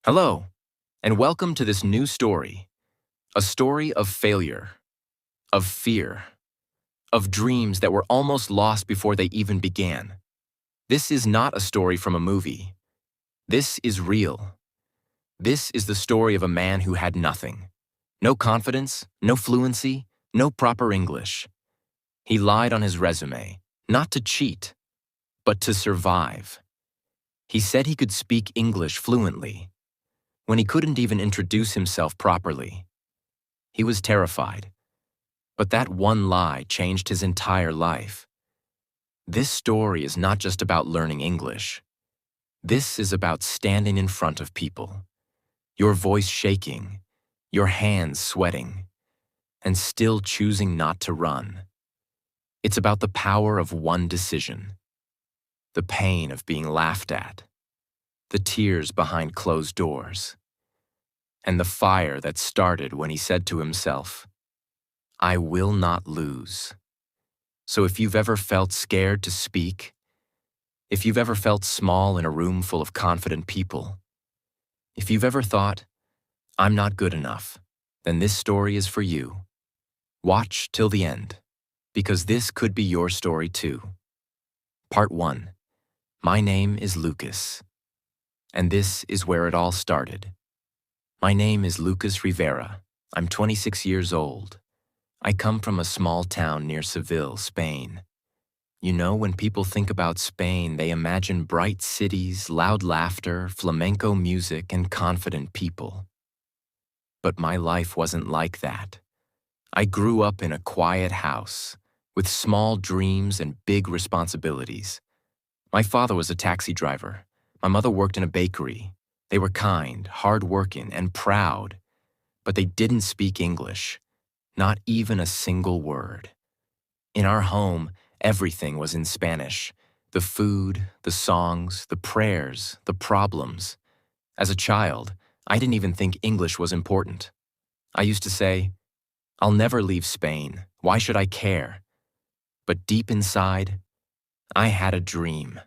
Hello, and welcome to this new story. A story of failure, of fear, of dreams that were almost lost before they even began. This is not a story from a movie. This is real. This is the story of a man who had nothing. No confidence, no fluency, no proper English. He lied on his resume, not to cheat, but to survive. He said he could speak English fluently, when he couldn't even introduce himself properly. He was terrified, but that one lie changed his entire life. This story is not just about learning English. This is about standing in front of people, your voice shaking, your hands sweating, and still choosing not to run. It's about the power of one decision, the pain of being laughed at, the tears behind closed doors, and the fire that started when he said to himself, "I will not lose." So if you've ever felt scared to speak, if you've ever felt small in a room full of confident people, if you've ever thought, "I'm not good enough," then this story is for you. Watch till the end, because this could be your story too. Part 1. My name is Lucas, and this is where it all started. My name is Lucas Rivera. I'm 26 years old. I come from a small town near Seville, Spain. You know, when people think about Spain, they imagine bright cities, loud laughter, flamenco music, and confident people. But my life wasn't like that. I grew up in a quiet house, with small dreams and big responsibilities. My father was a taxi driver. My mother worked in a bakery. They were kind, hardworking, and proud, but they didn't speak English, not even a single word. In our home, everything was in Spanish: the food, the songs, the prayers, the problems. As a child, I didn't even think English was important. I used to say, "I'll never leave Spain. Why should I care?" But deep inside, I had a dream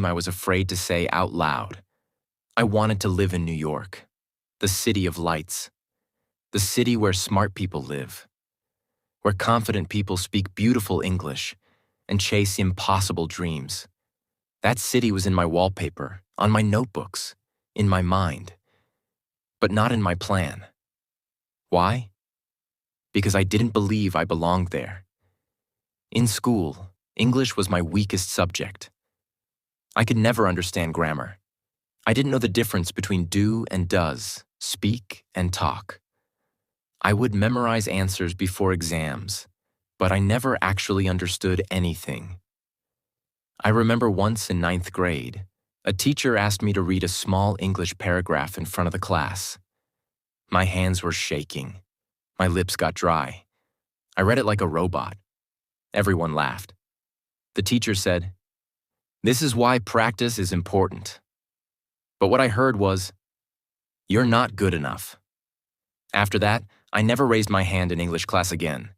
I was afraid to say out loud. I wanted to live in New York, the city of lights, the city where smart people live, where confident people speak beautiful English and chase impossible dreams. That city was in my wallpaper, on my notebooks, in my mind, but not in my plan. Why? Because I didn't believe I belonged there. In school, English was my weakest subject. I could never understand grammar. I didn't know the difference between do and does, speak and talk. I would memorize answers before exams, but I never actually understood anything. I remember once in 9th grade, a teacher asked me to read a small English paragraph in front of the class. My hands were shaking. My lips got dry. I read it like a robot. Everyone laughed. The teacher said, "This is why practice is important." But what I heard was, "You're not good enough." After that, I never raised my hand in English class again.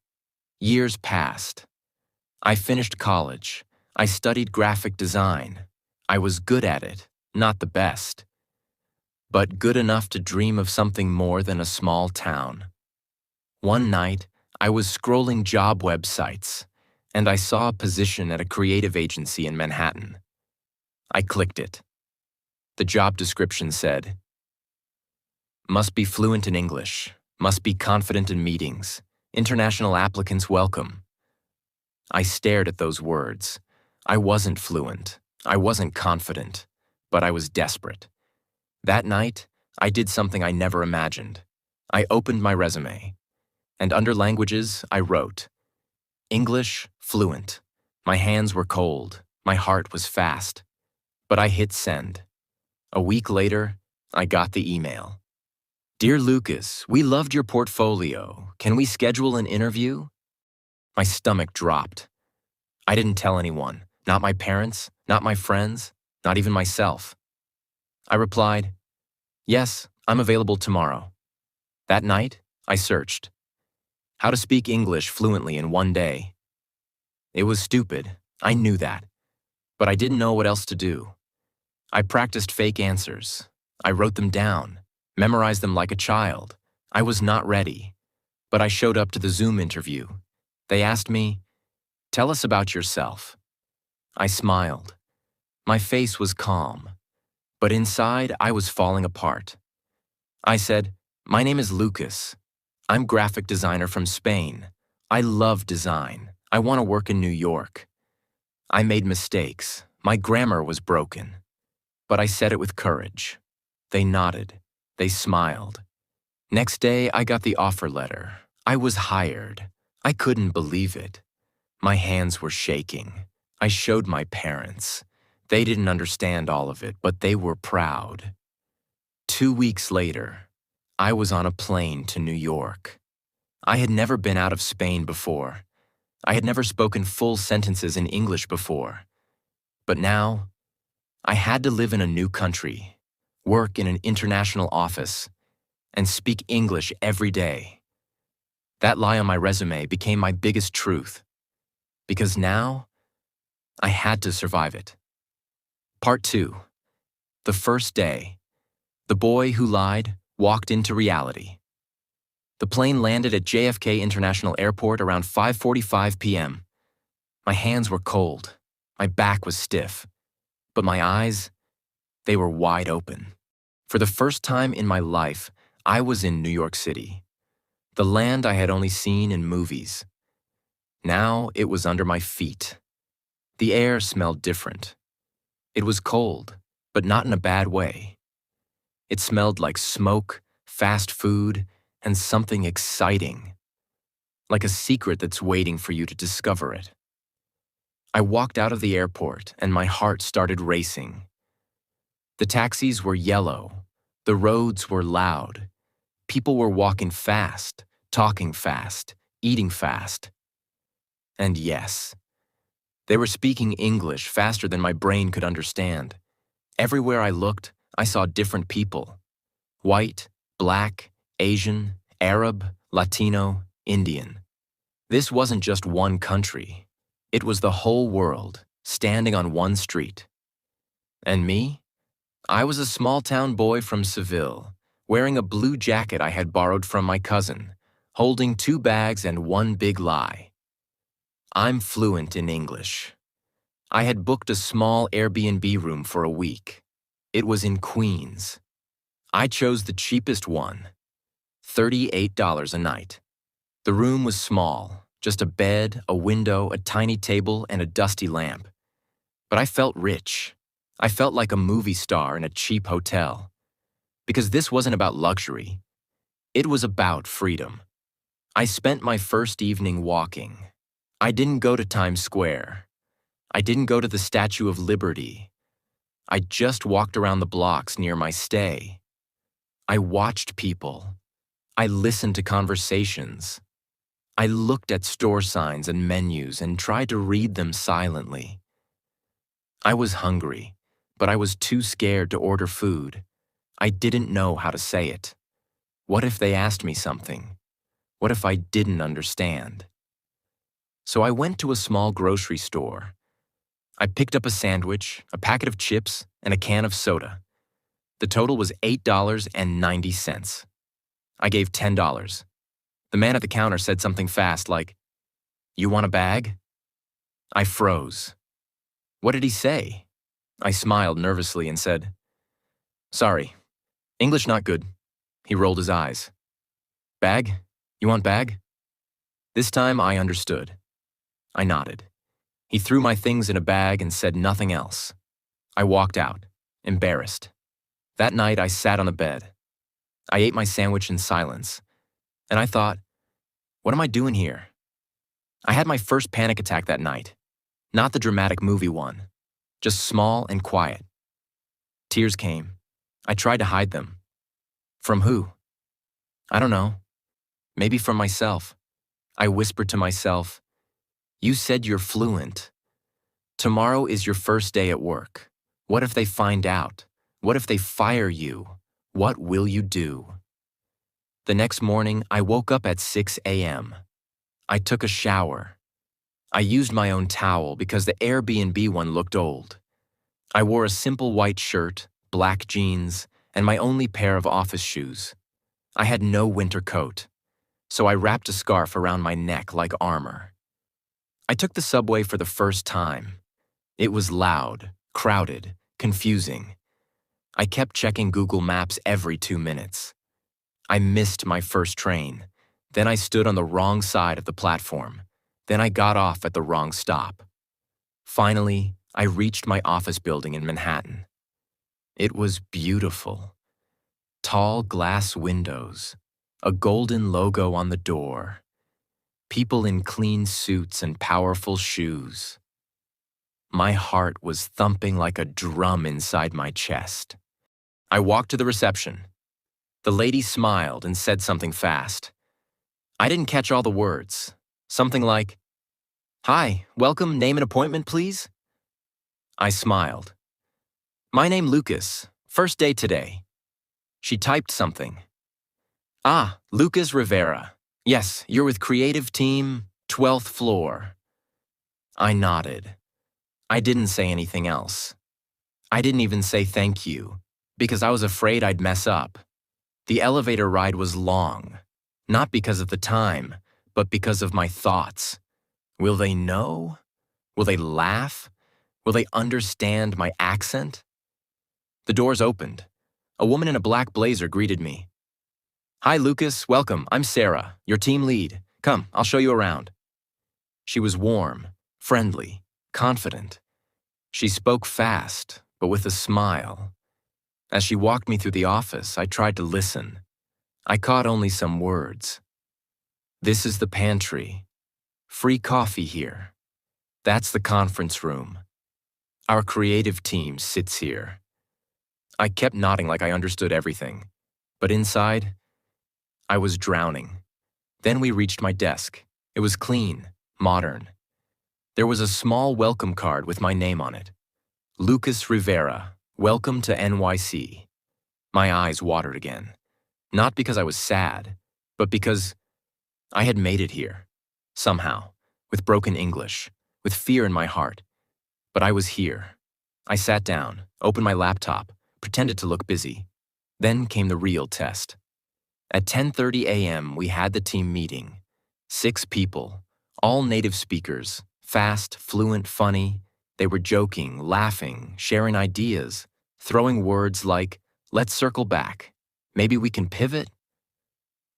Years passed. I finished college. I studied graphic design. I was good at it, not the best, but good enough to dream of something more than a small town. One night, I was scrolling job websites, and I saw a position at a creative agency in Manhattan. I clicked it. The job description said, "Must be fluent in English, must be confident in meetings, international applicants welcome." I stared at those words. I wasn't fluent, I wasn't confident, but I was desperate. That night, I did something I never imagined. I opened my resume, and under languages, I wrote, English fluent. My hands were cold, my heart was fast, but I hit send. A week later, I got the email. "Dear Lucas, we loved your portfolio. Can we schedule an interview?" My stomach dropped. I didn't tell anyone, not my parents, not my friends, not even myself. I replied, "Yes, I'm available tomorrow." That night, I searched. How to speak English fluently in one day. It was stupid, I knew that, but I didn't know what else to do. I practiced fake answers. I wrote them down, memorized them like a child. I was not ready, but I showed up to the Zoom interview. They asked me, "Tell us about yourself." I smiled. My face was calm, but inside I was falling apart. I said, "My name is Lucas. I'm graphic designer from Spain. I love design. I want to work in New York." I made mistakes. My grammar was broken. But I said it with courage. They nodded. They smiled. Next day, I got the offer letter. I was hired. I couldn't believe it. My hands were shaking. I showed my parents. They didn't understand all of it, but they were proud. 2 weeks later, I was on a plane to New York. I had never been out of Spain before. I had never spoken full sentences in English before. But now, I had to live in a new country, work in an international office, and speak English every day. That lie on my resume became my biggest truth, because now I had to survive it. Part 2. The first day. The boy who lied walked into reality. The plane landed at JFK International Airport around 5:45 p.m. My hands were cold. My back was stiff. But my eyes, they were wide open. For the first time in my life, I was in New York City, the land I had only seen in movies. Now it was under my feet. The air smelled different. It was cold, but not in a bad way. It smelled like smoke, fast food, and something exciting, like a secret that's waiting for you to discover it. I walked out of the airport and my heart started racing. The taxis were yellow. The roads were loud. People were walking fast, talking fast, eating fast. And yes, they were speaking English faster than my brain could understand. Everywhere I looked, I saw different people. White, black, Asian, Arab, Latino, Indian. This wasn't just one country. It was the whole world, standing on one street. And me? I was a small-town boy from Seville, wearing a blue jacket I had borrowed from my cousin, holding 2 bags and one big lie. I'm fluent in English. I had booked a small Airbnb room for a week. It was in Queens. I chose the cheapest one, $38 a night. The room was small, just a bed, a window, a tiny table, and a dusty lamp. But I felt rich. I felt like a movie star in a cheap hotel. Because this wasn't about luxury. It was about freedom. I spent my first evening walking. I didn't go to Times Square. I didn't go to the Statue of Liberty. I just walked around the blocks near my stay. I watched people. I listened to conversations. I looked at store signs and menus and tried to read them silently. I was hungry, but I was too scared to order food. I didn't know how to say it. What if they asked me something? What if I didn't understand? So I went to a small grocery store. I picked up a sandwich, a packet of chips, and a can of soda. The total was $8.90. I gave $10. The man at the counter said something fast like, "You want a bag?" I froze. What did he say? I smiled nervously and said, "Sorry, English not good." He rolled his eyes. "Bag? You want bag?" This time I understood. I nodded. He threw my things in a bag and said nothing else. I walked out, embarrassed. That night I sat on the bed. I ate my sandwich in silence, and I thought, what am I doing here? I had my first panic attack that night. Not the dramatic movie one, just small and quiet. Tears came. I tried to hide them. From who? I don't know. Maybe from myself. I whispered to myself, "You said you're fluent. Tomorrow is your first day at work. What if they find out? What if they fire you? What will you do?" The next morning, I woke up at 6 a.m. I took a shower. I used my own towel because the Airbnb one looked old. I wore a simple white shirt, black jeans, and my only pair of office shoes. I had no winter coat, so I wrapped a scarf around my neck like armor. I took the subway for the first time. It was loud, crowded, confusing. I kept checking Google Maps every 2 minutes. I missed my first train. Then I stood on the wrong side of the platform. Then I got off at the wrong stop. Finally, I reached my office building in Manhattan. It was beautiful. Tall glass windows, a golden logo on the door, people in clean suits and powerful shoes. My heart was thumping like a drum inside my chest. I walked to the reception. The lady smiled and said something fast. I didn't catch all the words. Something like, "Hi, welcome, name and appointment, please?" I smiled. "My name Lucas, first day today." She typed something. "Ah, Lucas Rivera. Yes, you're with creative team, 12th floor." I nodded. I didn't say anything else. I didn't even say thank you, because I was afraid I'd mess up. The elevator ride was long, not because of the time, but because of my thoughts. Will they know? Will they laugh? Will they understand my accent? The doors opened. A woman in a black blazer greeted me. "Hi, Lucas. Welcome. I'm Sarah, your team lead. Come, I'll show you around." She was warm, friendly, confident. She spoke fast, but with a smile. As she walked me through the office, I tried to listen. I caught only some words. "This is the pantry. Free coffee here. That's the conference room. Our creative team sits here." I kept nodding like I understood everything, but inside, I was drowning. Then we reached my desk. It was clean, modern. There was a small welcome card with my name on it. Lucas Rivera, welcome to NYC. My eyes watered again. Not because I was sad, but because I had made it here. Somehow, with broken English, with fear in my heart. But I was here. I sat down, opened my laptop, pretended to look busy. Then came the real test. At 10:30 a.m., we had the team meeting. 6 people, all native speakers, fast, fluent, funny. They were joking, laughing, sharing ideas, throwing words like, "Let's circle back. Maybe we can pivot."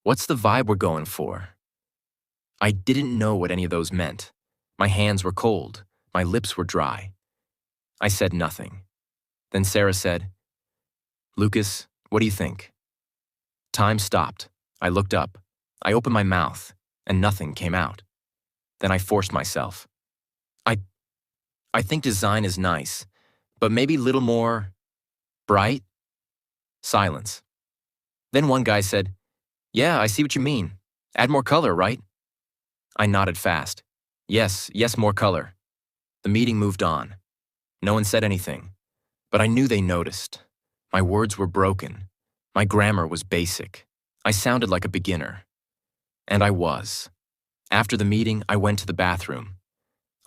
What's the vibe we're going for? I didn't know what any of those meant. My hands were cold. My lips were dry. I said nothing. Then Sarah said, "Lucas, what do you think?" Time stopped. I looked up. I opened my mouth, and nothing came out. Then I forced myself. I think design is nice, but maybe a little more bright? Silence. Then one guy said, "Yeah, I see what you mean. Add more color, right?" I nodded fast. Yes, more color." The meeting moved on. No one said anything, but I knew they noticed. My words were broken. My grammar was basic. I sounded like a beginner. And I was. After the meeting, I went to the bathroom.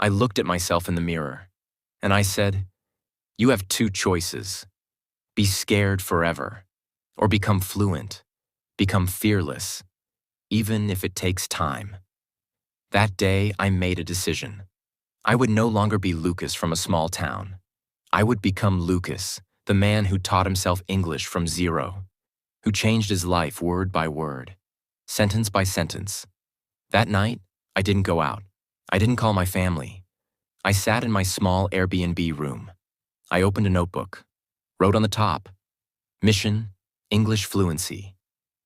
I looked at myself in the mirror, and I said, "You have 2 choices. Be scared forever, or become fluent, become fearless, even if it takes time." That day, I made a decision. I would no longer be Lucas from a small town. I would become Lucas, the man who taught himself English from zero, who changed his life word by word, sentence by sentence. That night, I didn't go out. I didn't call my family. I sat in my small Airbnb room. I opened a notebook, wrote on the top, "Mission, English fluency,"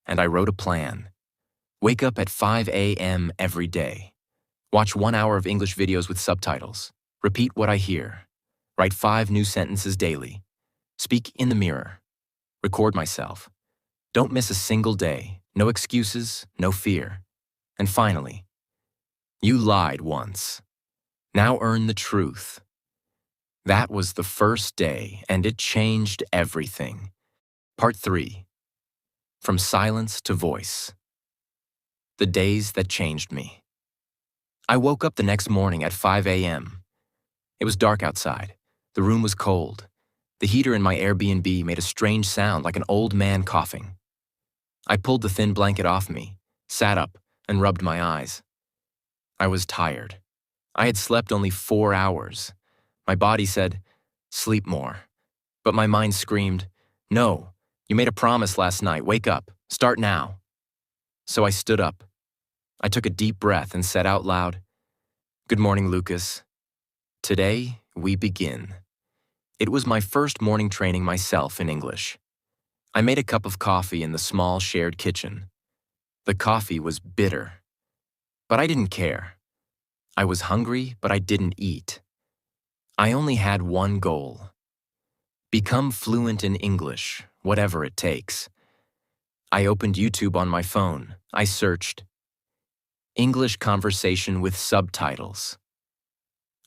and I wrote a plan. Wake up at 5 a.m. every day. Watch 1 hour of English videos with subtitles. Repeat what I hear. Write 5 new sentences daily. Speak in the mirror. Record myself. Don't miss a single day. No excuses, no fear. And finally, you lied once. Now earn the truth. That was the first day, and it changed everything. Part 3. From silence to voice. The days that changed me. I woke up the next morning at 5 a.m. It was dark outside. The room was cold. The heater in my Airbnb made a strange sound like an old man coughing. I pulled the thin blanket off me, sat up, and rubbed my eyes. I was tired. I had slept only 4 hours. My body said, "Sleep more." But my mind screamed, "No, you made a promise last night. Wake up. Start now." So I stood up. I took a deep breath and said out loud, "Good morning, Lucas. Today, we begin." It was my first morning training myself in English. I made a cup of coffee in the small shared kitchen. The coffee was bitter. But I didn't care. I was hungry, but I didn't eat. I only had one goal: become fluent in English, whatever it takes. I opened YouTube on my phone. I searched English conversation with subtitles.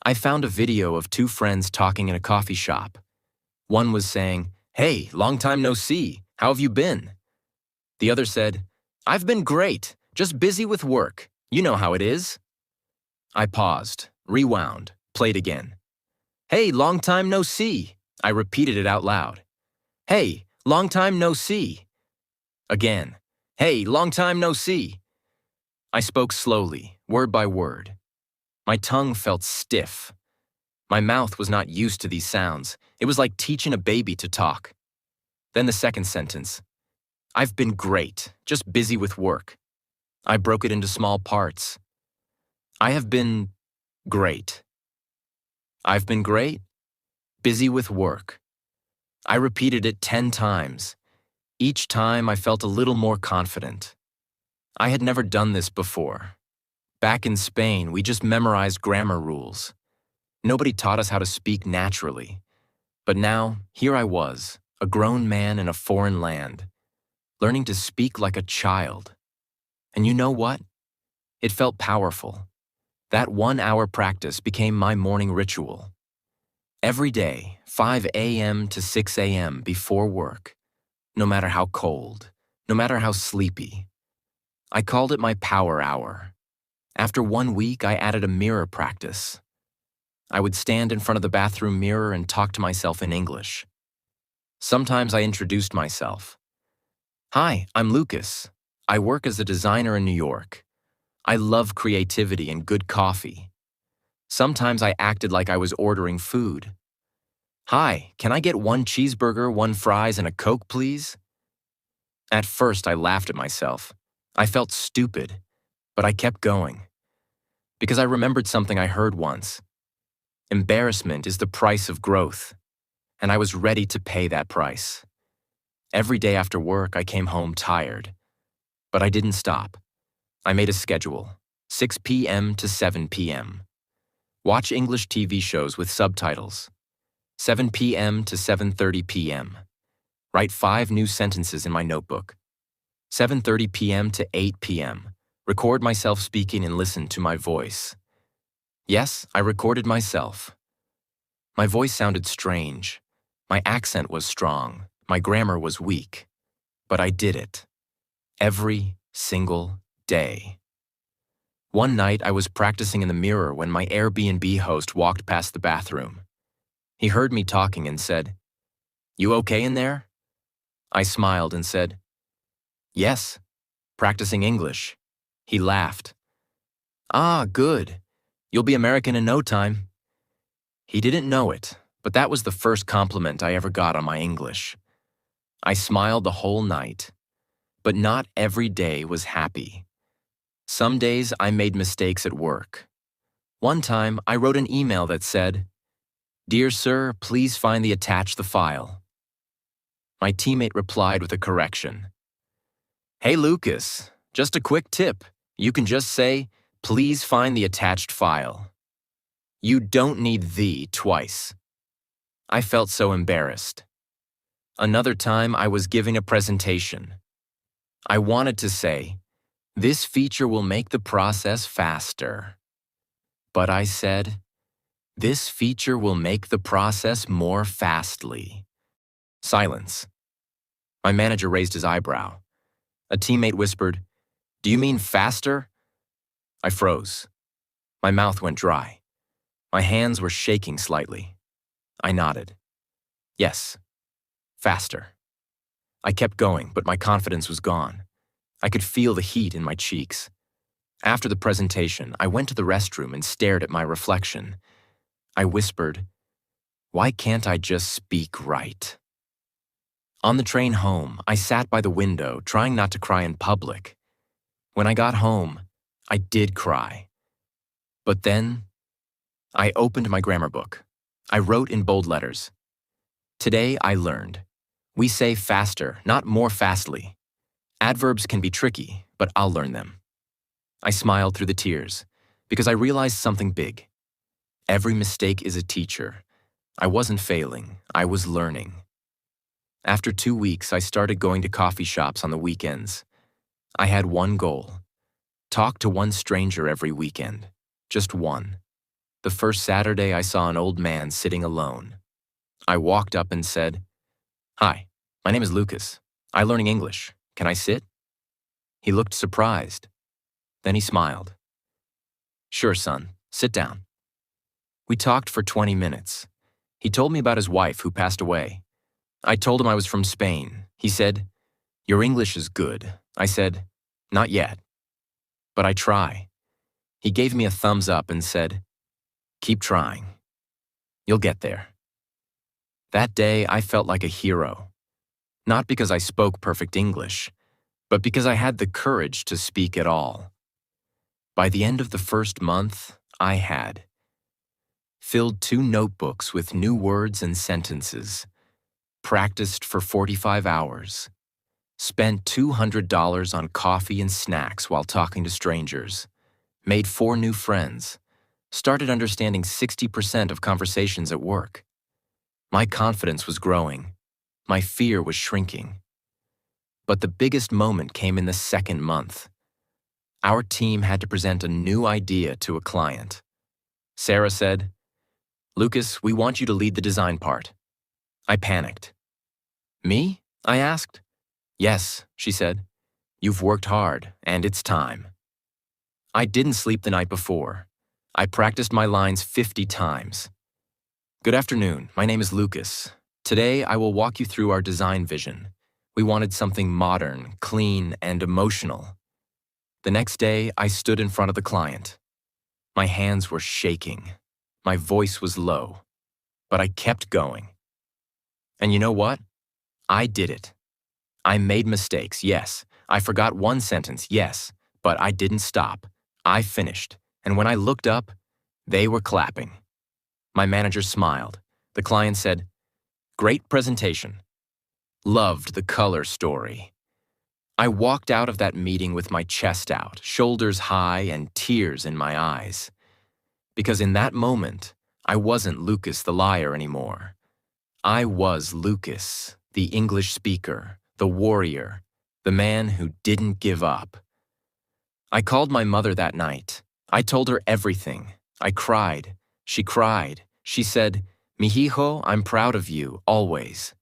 I found a video of two friends talking in a coffee shop. One was saying, "Hey, long time no see. How have you been?" The other said, "I've been great, just busy with work. You know how it is." I paused, rewound, played again. "Hey, long time no see." I repeated it out loud. "Hey, long time no see." Again. "Hey, long time no see." I spoke slowly, word by word. My tongue felt stiff. My mouth was not used to these sounds. It was like teaching a baby to talk. Then the second sentence. "I've been great, just busy with work." I broke it into small parts. I have been great. I've been great, busy with work. I repeated it 10 times. Each time I felt a little more confident. I had never done this before. Back in Spain, we just memorized grammar rules. Nobody taught us how to speak naturally. But now, here I was, a grown man in a foreign land, learning to speak like a child. And you know what? It felt powerful. That 1-hour practice became my morning ritual. Every day, 5 a.m. to 6 a.m. before work, no matter how cold, no matter how sleepy. I called it my power hour. After 1 week, I added a mirror practice. I would stand in front of the bathroom mirror and talk to myself in English. Sometimes I introduced myself. "Hi, I'm Lucas. I work as a designer in New York. I love creativity and good coffee." Sometimes I acted like I was ordering food. "Hi, can I get 1 cheeseburger, 1 fries, and a Coke, please?" At first, I laughed at myself. I felt stupid, but I kept going. Because I remembered something I heard once. Embarrassment is the price of growth, and I was ready to pay that price. Every day after work, I came home tired. But I didn't stop. I made a schedule, 6 p.m. to 7 p.m. Watch English TV shows with subtitles. 7 p.m. to 7:30 p.m. Write 5 new sentences in my notebook. 7:30 p.m. to 8 p.m. Record myself speaking and listen to my voice. Yes, I recorded myself. My voice sounded strange. My accent was strong. My grammar was weak. But I did it. Every single day. One night, I was practicing in the mirror when my Airbnb host walked past the bathroom. He heard me talking and said, "You okay in there?" I smiled and said, "Yes, practicing English." He laughed. "Ah, good. You'll be American in no time." He didn't know it, but that was the first compliment I ever got on my English. I smiled the whole night, but not every day was happy. Some days I made mistakes at work. One time I wrote an email that said, "Dear sir, please find the file." My teammate replied with a correction. "Hey Lucas, just a quick tip. You can just say, 'Please find the attached file.' You don't need 'the' twice." I felt so embarrassed. Another time I was giving a presentation. I wanted to say, "This feature will make the process faster." But I said, "This feature will make the process more fastly." Silence. My manager raised his eyebrow. A teammate whispered, "Do you mean faster?" I froze. My mouth went dry. My hands were shaking slightly. I nodded. Yes, faster. I kept going, but my confidence was gone. I could feel the heat in my cheeks. After the presentation, I went to the restroom and stared at my reflection. I whispered, "Why can't I just speak right?" On the train home, I sat by the window, trying not to cry in public. When I got home, I did cry. But then, I opened my grammar book. I wrote in bold letters, "Today I learned. We say faster, not more fastly. Adverbs can be tricky, but I'll learn them." I smiled through the tears, because I realized something big. Every mistake is a teacher. I wasn't failing, I was learning. After 2 weeks, I started going to coffee shops on the weekends. I had one goal: talk to one stranger every weekend. Just one. The first Saturday, I saw an old man sitting alone. I walked up and said, "Hi, my name is Lucas. I'm learning English. Can I sit?" He looked surprised. Then he smiled. "Sure, son. Sit down." We talked for 20 minutes. He told me about his wife who passed away. I told him I was from Spain. He said, "Your English is good." I said, "Not yet, but I try." He gave me a thumbs up and said, "Keep trying. You'll get there." That day, I felt like a hero. Not because I spoke perfect English, but because I had the courage to speak at all. By the end of the first month, I had filled 2 notebooks with new words and sentences, practiced for 45 hours, spent $200 on coffee and snacks while talking to strangers, made 4 new friends, started understanding 60% of conversations at work. My confidence was growing. My fear was shrinking. But the biggest moment came in the second month. Our team had to present a new idea to a client. Sarah said, "Lucas, we want you to lead the design part." I panicked. "Me?" I asked. "Yes," she said. "You've worked hard, and it's time." I didn't sleep the night before. I practiced my lines 50 times. "Good afternoon, my name is Lucas. Today I will walk you through our design vision. We wanted something modern, clean, and emotional." The next day, I stood in front of the client. My hands were shaking. My voice was low. But I kept going. And you know what? I did it. I made mistakes, yes. I forgot one sentence, yes. But I didn't stop. I finished. And when I looked up, they were clapping. My manager smiled. The client said, "Great presentation. Loved the color story." I walked out of that meeting with my chest out, shoulders high, and tears in my eyes. Because in that moment, I wasn't Lucas the liar anymore. I was Lucas, the English speaker, the warrior, the man who didn't give up. I called my mother that night. I told her everything. I cried. She cried. She said, "Mihijo, I'm proud of you, always."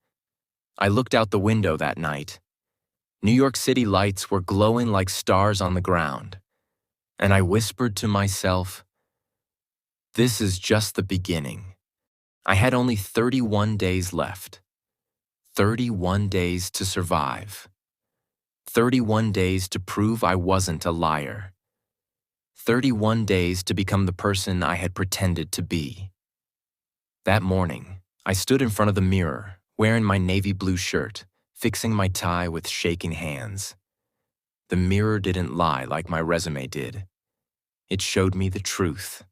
I looked out the window that night. New York City lights were glowing like stars on the ground. And I whispered to myself, this is just the beginning. I had only 31 days left. 31 days to survive. 31 days to prove I wasn't a liar. 31 days to become the person I had pretended to be. That morning, I stood in front of the mirror, wearing my navy blue shirt, fixing my tie with shaking hands. The mirror didn't lie like my resume did. It showed me the truth.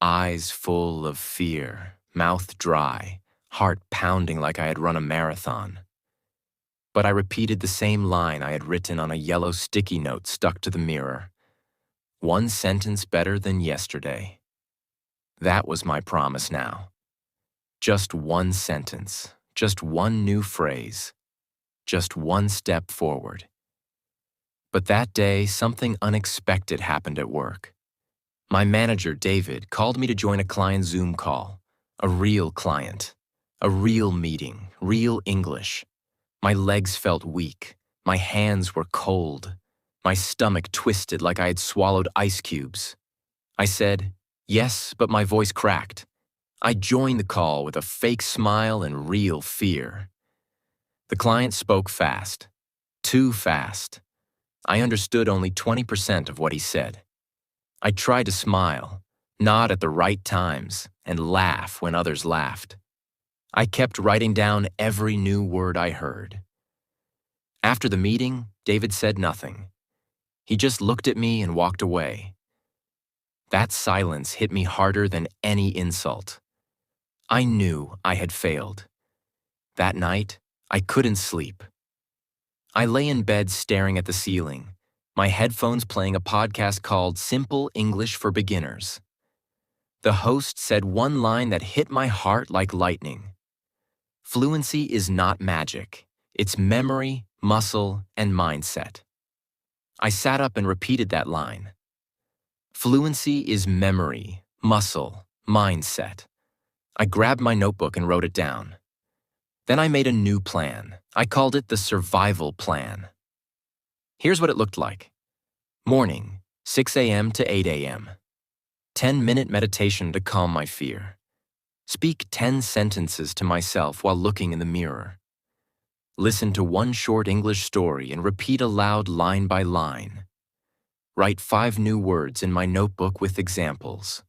Eyes full of fear, mouth dry, heart pounding like I had run a marathon. But I repeated the same line I had written on a yellow sticky note stuck to the mirror. One sentence better than yesterday. That was my promise now. Just one sentence, just one new phrase, just one step forward. But that day, something unexpected happened at work. My manager, David, called me to join a client Zoom call. A real client. A real meeting. Real English. My legs felt weak. My hands were cold. My stomach twisted like I had swallowed ice cubes. I said, yes, but my voice cracked. I joined the call with a fake smile and real fear. The client spoke fast. Too fast. I understood only 20% of what he said. I tried to smile, nod at the right times, and laugh when others laughed. I kept writing down every new word I heard. After the meeting, David said nothing. He just looked at me and walked away. That silence hit me harder than any insult. I knew I had failed. That night, I couldn't sleep. I lay in bed staring at the ceiling, my headphones playing a podcast called Simple English for Beginners. The host said one line that hit my heart like lightning. Fluency is not magic. It's memory, muscle, and mindset. I sat up and repeated that line. Fluency is memory, muscle, mindset. I grabbed my notebook and wrote it down. Then I made a new plan. I called it the survival plan. Here's what it looked like. Morning, 6 a.m. to 8 a.m. 10-minute meditation to calm my fear. Speak 10 sentences to myself while looking in the mirror. Listen to one short English story and repeat aloud line by line. Write 5 new words in my notebook with examples.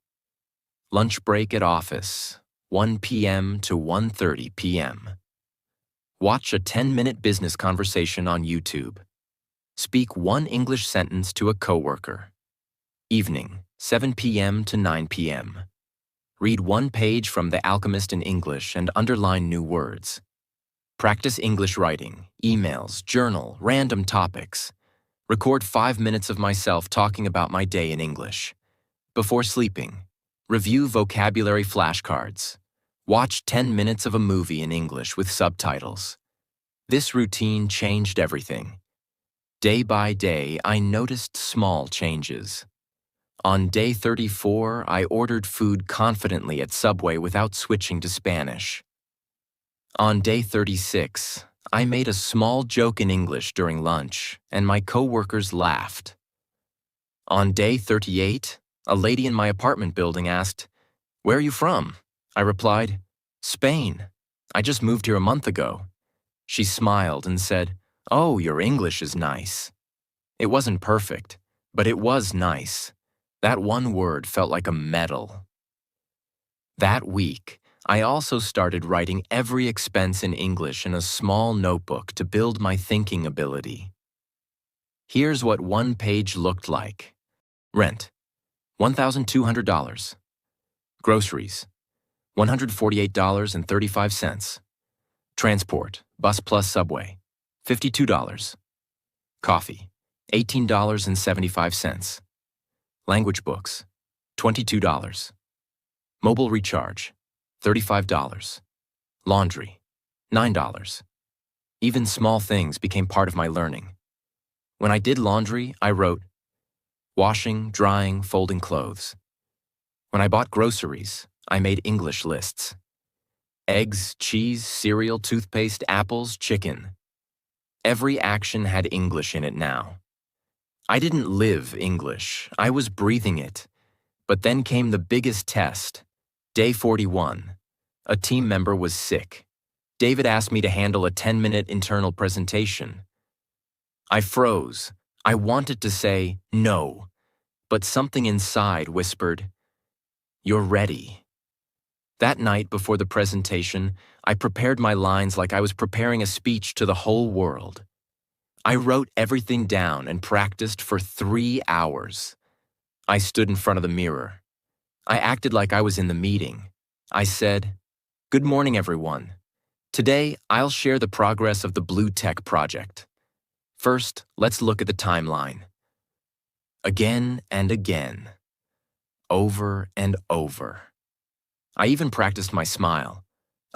Lunch break at office, 1 p.m. to 1:30 p.m. Watch a 10-minute business conversation on YouTube. Speak one English sentence to a coworker. Evening, 7 p.m. to 9 p.m. Read one page from The Alchemist in English and underline new words. Practice English writing, emails, journal, random topics. Record 5 minutes of myself talking about my day in English. Before sleeping, review vocabulary flashcards. Watch 10 minutes of a movie in English with subtitles. This routine changed everything. Day by day, I noticed small changes. On day 34, I ordered food confidently at Subway without switching to Spanish. On day 36, I made a small joke in English during lunch, and my coworkers laughed. On day 38, a lady in my apartment building asked, "Where are you from?" I replied, "Spain. I just moved here a month ago." She smiled and said, "Oh, your English is nice." It wasn't perfect, but it was nice. That one word felt like a medal. That week, I also started writing every expense in English in a small notebook to build my thinking ability. Here's what one page looked like. Rent, $1,200. Groceries, $148.35. Transport, bus plus subway, $52. Coffee, $18.75. Language books, $22. Mobile recharge, $35. Laundry, $9. Even small things became part of my learning. When I did laundry, I wrote, washing, drying, folding clothes. When I bought groceries, I made English lists. Eggs, cheese, cereal, toothpaste, apples, chicken. Every action had English in it now. I didn't live English, I was breathing it. But then came the biggest test. Day 41. A team member was sick. David asked me to handle a 10-minute internal presentation. I froze. I wanted to say no, but something inside whispered, "You're ready." That night before the presentation, I prepared my lines like I was preparing a speech to the whole world. I wrote everything down and practiced for 3 hours. I stood in front of the mirror. I acted like I was in the meeting. I said, "Good morning, everyone. Today, I'll share the progress of the Blue Tech project. First, let's look at the timeline." Again and again. Over and over. I even practiced my smile.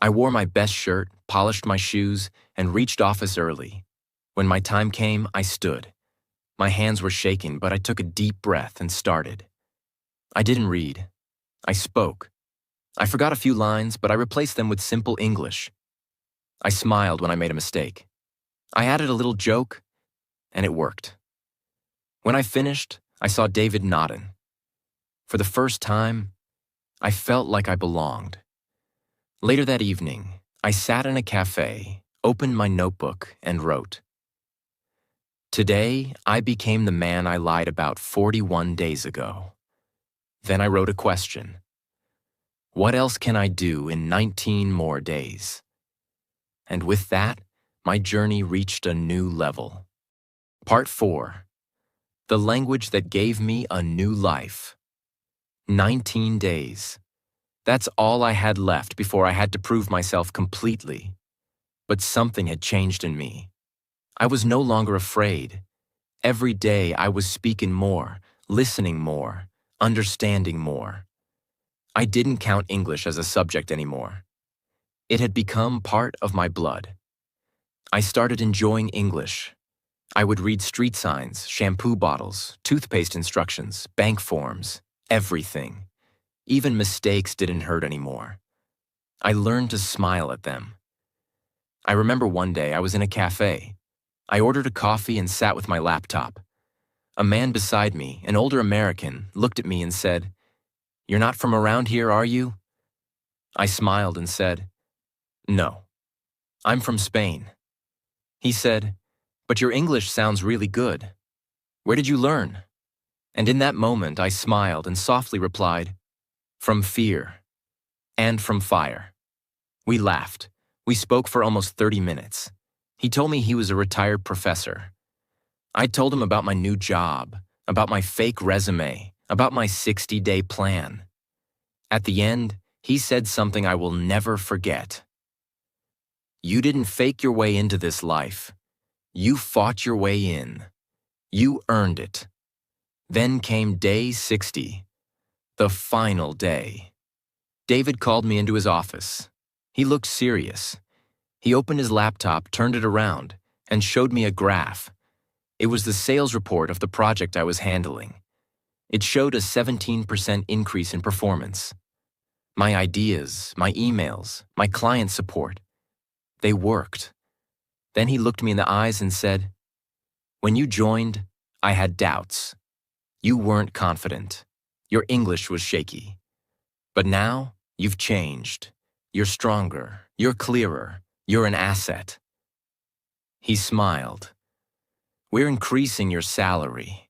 I wore my best shirt, polished my shoes, and reached office early. When my time came, I stood. My hands were shaking, but I took a deep breath and started. I didn't read. I spoke. I forgot a few lines, but I replaced them with simple English. I smiled when I made a mistake. I added a little joke, and it worked. When I finished, I saw David nodding. For the first time, I felt like I belonged. Later that evening, I sat in a cafe, opened my notebook, and wrote, "Today, I became the man I lied about 41 days ago." Then I wrote a question. What else can I do in 19 more days? And with that, my journey reached a new level. Part 4. The language that gave me a new life. 19 days. That's all I had left before I had to prove myself completely. But something had changed in me. I was no longer afraid. Every day I was speaking more, listening more, understanding more. I didn't count English as a subject anymore. It had become part of my blood. I started enjoying English. I would read street signs, shampoo bottles, toothpaste instructions, bank forms, everything. Even mistakes didn't hurt anymore. I learned to smile at them. I remember one day I was in a cafe. I ordered a coffee and sat with my laptop. A man beside me, an older American, looked at me and said, "You're not from around here, are you?" I smiled and said, "No, I'm from Spain." He said, "But your English sounds really good. Where did you learn?" And in that moment, I smiled and softly replied, "From fear and from fire." We laughed. We spoke for almost 30 minutes. He told me he was a retired professor. I told him about my new job, about my fake resume, about my 60-day plan. At the end, he said something I will never forget. "You didn't fake your way into this life. You fought your way in. You earned it." Then came day 60, the final day. David called me into his office. He looked serious. He opened his laptop, turned it around, and showed me a graph. It was the sales report of the project I was handling. It showed a 17% increase in performance. My ideas, my emails, my client support, they worked. Then he looked me in the eyes and said, "When you joined, I had doubts. You weren't confident. Your English was shaky. But now, you've changed. You're stronger. You're clearer. You're an asset." He smiled. "We're increasing your salary.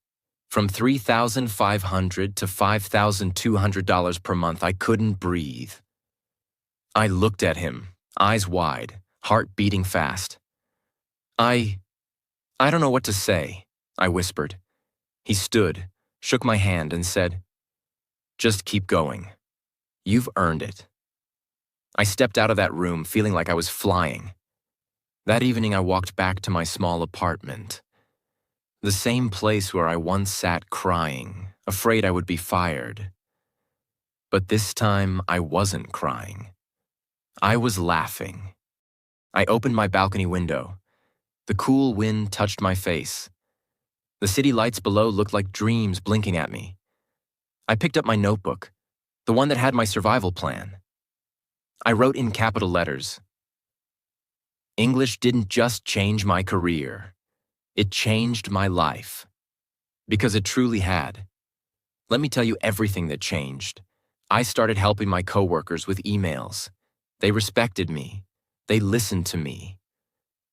From $3,500 to $5,200 per month." I couldn't breathe. I looked at him, eyes wide, heart beating fast. I don't know what to say," I whispered. He stood, shook my hand, and said, "Just keep going. You've earned it." I stepped out of that room feeling like I was flying. That evening I walked back to my small apartment. The same place where I once sat crying, afraid I would be fired. But this time I wasn't crying. I was laughing. I opened my balcony window. The cool wind touched my face. The city lights below looked like dreams blinking at me. I picked up my notebook, the one that had my survival plan. I wrote in capital letters, "English didn't just change my career. It changed my life." Because it truly had. Let me tell you everything that changed. I started helping my coworkers with emails. They respected me. They listened to me.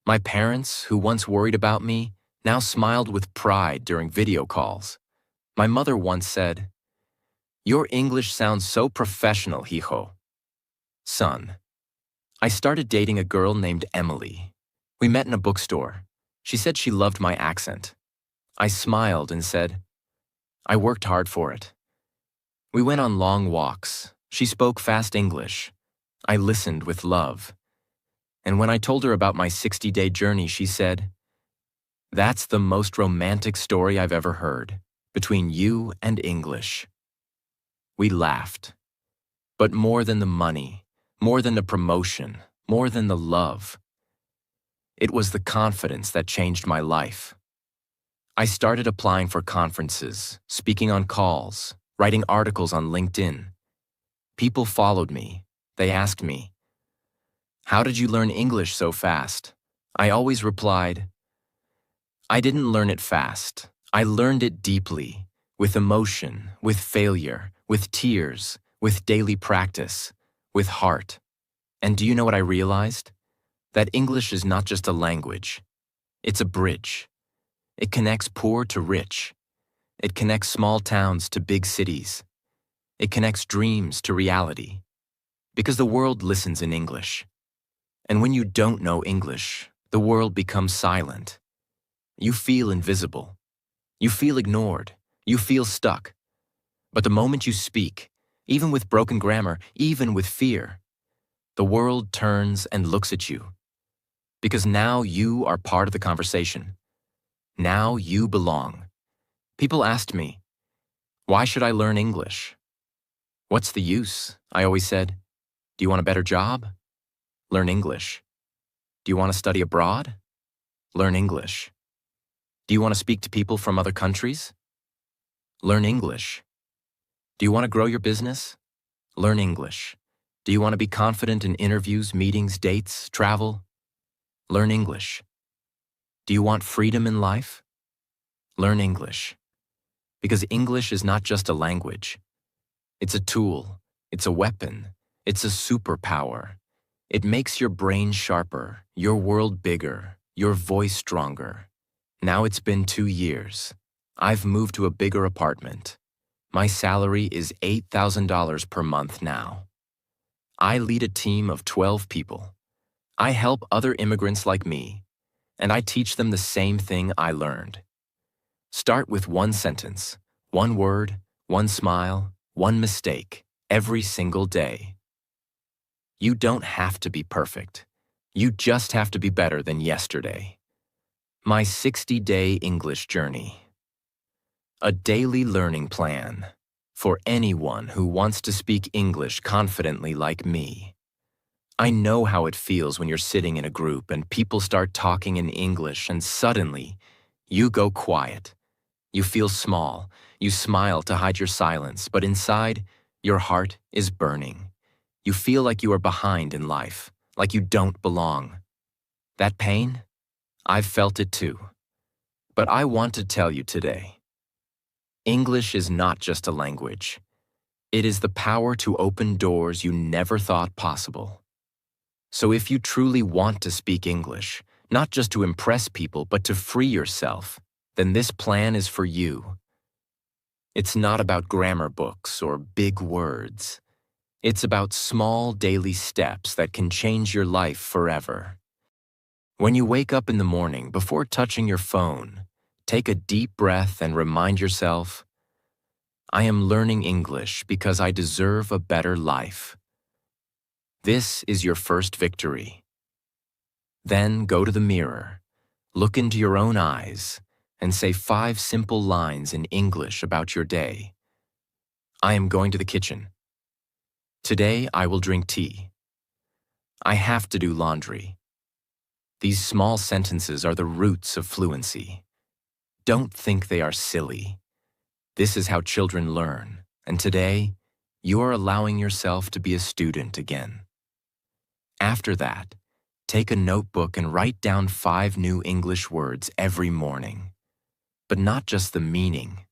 My parents, who once worried about me, now smiled with pride during video calls. My mother once said, "Your English sounds so professional, hijo." Son. I started dating a girl named Emily. We met in a bookstore. She said she loved my accent. I smiled and said, "I worked hard for it." We went on long walks. She spoke fast English. I listened with love. And when I told her about my 60-day journey, she said, "That's the most romantic story I've ever heard, between you and English." We laughed. But more than the money, more than the promotion, more than the love, it was the confidence that changed my life. I started applying for conferences, speaking on calls, writing articles on LinkedIn. People followed me. They asked me, "How did you learn English so fast?" I always replied, "I didn't learn it fast. I learned it deeply, with emotion, with failure, with tears, with daily practice, with heart. And do you know what I realized? That English is not just a language. It's a bridge. It connects poor to rich. It connects small towns to big cities. It connects dreams to reality. Because the world listens in English. And when you don't know English, the world becomes silent. You feel invisible. You feel ignored. You feel stuck. But the moment you speak, even with broken grammar, even with fear, the world turns and looks at you. Because now you are part of the conversation. Now you belong. People asked me, why should I learn English? What's the use? I always said, do you want a better job? Learn English. Do you want to study abroad? Learn English. Do you want to speak to people from other countries? Learn English. Do you want to grow your business? Learn English. Do you want to be confident in interviews, meetings, dates, travel? Learn English. Do you want freedom in life? Learn English. Because English is not just a language. It's a tool. It's a weapon. It's a superpower. It makes your brain sharper, your world bigger, your voice stronger. Now it's been 2 years. I've moved to a bigger apartment. My salary is $8,000 per month now. I lead a team of 12 people. I help other immigrants like me, and I teach them the same thing I learned. Start with one sentence, one word, one smile, one mistake, every single day. You don't have to be perfect. You just have to be better than yesterday. My 60-day English journey. A daily learning plan for anyone who wants to speak English confidently like me. I know how it feels when you're sitting in a group and people start talking in English and suddenly you go quiet. You feel small. You smile to hide your silence, but inside, your heart is burning. You feel like you are behind in life, like you don't belong. That pain? I've felt it too. But I want to tell you today, English is not just a language. It is the power to open doors you never thought possible. So if you truly want to speak English, not just to impress people, but to free yourself, then this plan is for you. It's not about grammar books or big words. It's about small daily steps that can change your life forever. When you wake up in the morning, before touching your phone, take a deep breath and remind yourself, I am learning English because I deserve a better life. This is your first victory. Then go to the mirror, look into your own eyes, and say 5 simple lines in English about your day. I am going to the kitchen. Today I will drink tea. I have to do laundry. These small sentences are the roots of fluency. Don't think they are silly. This is how children learn, and today, you are allowing yourself to be a student again. After that, take a notebook and write down 5 new English words every morning. But not just the meaning.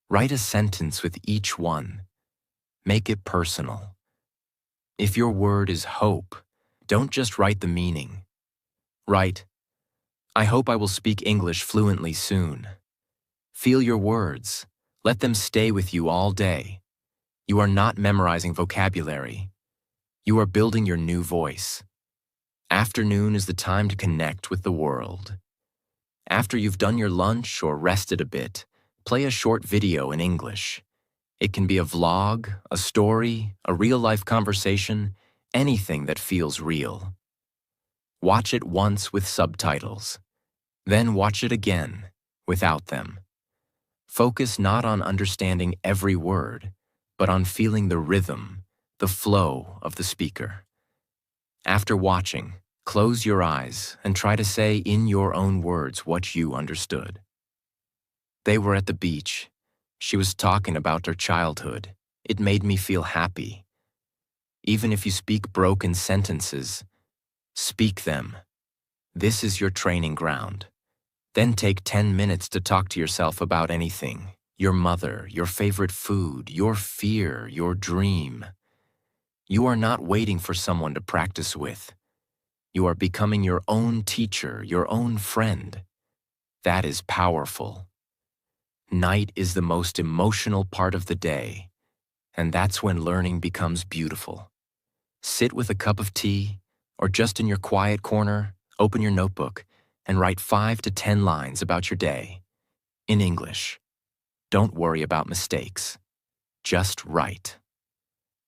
Write a sentence with each one. Make it personal. If your word is hope, don't just write the meaning. Write, I hope I will speak English fluently soon. Feel your words. Let them stay with you all day. You are not memorizing vocabulary. You are building your new voice. Afternoon is the time to connect with the world. After you've done your lunch or rested a bit, play a short video in English. It can be a vlog, a story, a real-life conversation, anything that feels real. Watch it once with subtitles. Then watch it again, without them. Focus not on understanding every word, but on feeling the rhythm, the flow of the speaker. After watching, close your eyes and try to say in your own words what you understood. They were at the beach. She was talking about her childhood. It made me feel happy. Even if you speak broken sentences, speak them. This is your training ground. Then take 10 minutes to talk to yourself about anything. your mother, your favorite food, your fear, your dream. You are not waiting for someone to practice with. You are becoming your own teacher, your own friend. That is powerful. Night is the most emotional part of the day, and that's when learning becomes beautiful. Sit with a cup of tea, or just in your quiet corner, open your notebook, and write 5 to 10 lines about your day. In English. Don't worry about mistakes. Just write.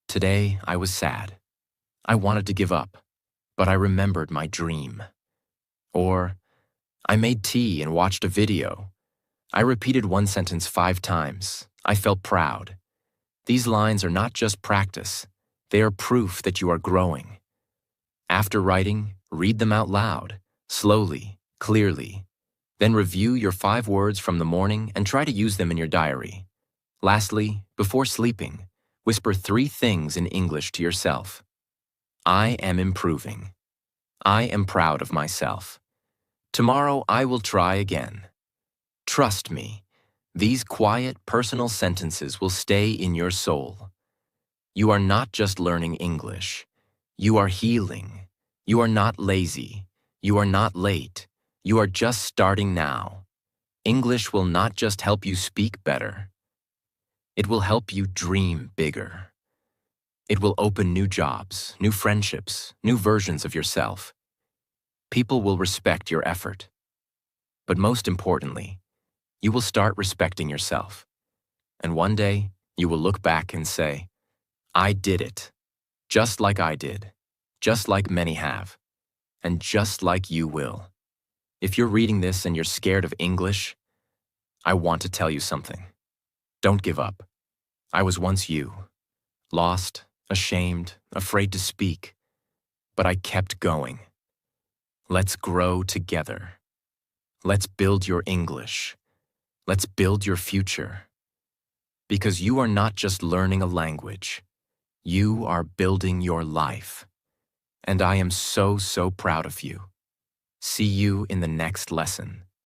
Today, I was sad. I wanted to give up, but I remembered my dream. Or, I made tea and watched a video. I repeated one sentence 5 times. I felt proud. These lines are not just practice. They are proof that you are growing. After writing, read them out loud, slowly, clearly. Then review your 5 words from the morning and try to use them in your diary. Lastly, before sleeping, whisper 3 things in English to yourself. I am improving. I am proud of myself. Tomorrow I will try again. Trust me, these quiet, personal sentences will stay in your soul. You are not just learning English. You are healing. You are not lazy. You are not late. You are just starting now. English will not just help you speak better. It will help you dream bigger. It will open new jobs, new friendships, new versions of yourself. People will respect your effort. But most importantly, you will start respecting yourself. And one day, you will look back and say, I did it. Just like I did. Just like many have. And just like you will. If you're reading this and you're scared of English, I want to tell you something. Don't give up. I was once you. Lost, ashamed, afraid to speak. But I kept going. Let's grow together. Let's build your English. Let's build your future. Because you are not just learning a language. You are building your life. And I am so, so proud of you. See you in the next lesson.